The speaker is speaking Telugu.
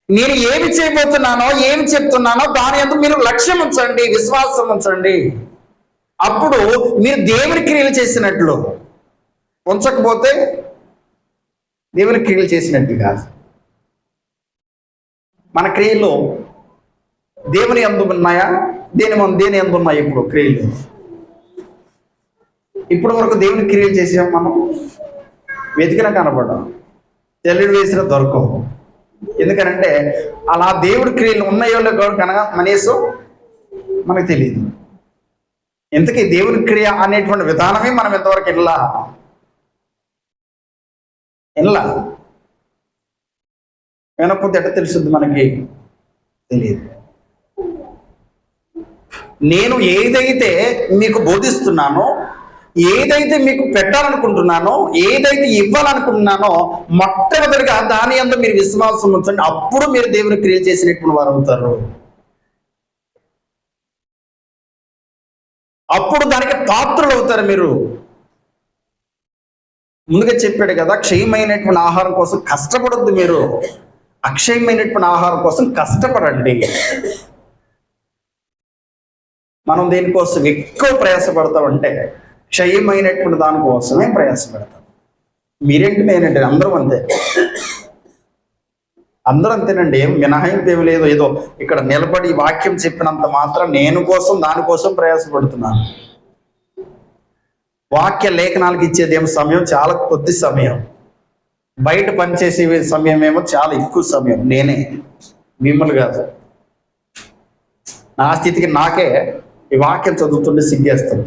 నేను ఏమి చేయబోతున్నానో ఏమి చెప్తున్నానో దాని యందు మీరు లక్ష్యం ఉంచండి, విశ్వాసం ఉంచండి. అప్పుడు మీరు దేవుని క్రియలు చేసినట్లు. ఉంచకపోతే దేవుని క్రియలు చేసినట్టు కాదు. మన క్రియలు దేవుని యందు ఉన్నాయా? దేని యందు ఉన్నాయి ఇప్పుడు క్రియలు? ఇప్పటి వరకు దేవుని క్రియలు చేసాం మనం, వెతికిన కనపడం, తెల్లుడు వేసిన దొరకవు. ఎందుకనంటే అలా దేవుడి క్రియలు ఉన్నాయో కనుక కనీసం మనకు తెలియదు. ఇంతకీ దేవుని క్రియ అనేటువంటి విధానమే మనం ఎంతవరకు వినలా. వినకపోతే ఎట్ట తెలుస్తుంది మనకి? తెలియదు. నేను ఏదైతే మీకు బోధిస్తున్నానో, ఏదైతే మీకు పెట్టాలనుకుంటున్నానో, ఏదైతే ఇవ్వాలనుకుంటున్నానో మొట్టమొదటిగా దాని యందు మీరు విశ్వాసం ఉంచండి. అప్పుడు మీరు దేవుని క్రియ చేసినటువంటి వారు అవుతారు. అప్పుడు దానికి పాత్రలు అవుతారు మీరు. ముందుగా చెప్పాడు కదా, క్షయమైనటువంటి ఆహారం కోసం కష్టపడొద్దు, మీరు అక్షయమైనటువంటి ఆహారం కోసం కష్టపడండి. మనం దేనికోసం ఎక్కువ ప్రయాసపడతామంటే క్షయమైనటువంటి దానికోసమే ప్రయాసపడతాం. మీరేంటి, నేనంటే అందరూ అంతే. అందరూ అంతేనండి, ఏం మినహాయింపు ఏమి లేదు. ఏదో ఇక్కడ నిలబడి వాక్యం చెప్పినంత మాత్రం నేను దానికోసం ప్రయాసపడుతున్నాను. వాక్య లేఖనాలకు ఇచ్చేదేమో సమయం చాలా కొద్ది సమయం, బయట పనిచేసే సమయం ఏమో చాలా ఎక్కువ సమయం. నేనే, మిమ్మల్ని కాదు. నా స్థితికి నాకే ఈ వాక్యం చదువుతుంటే సిగ్గేస్తుంది.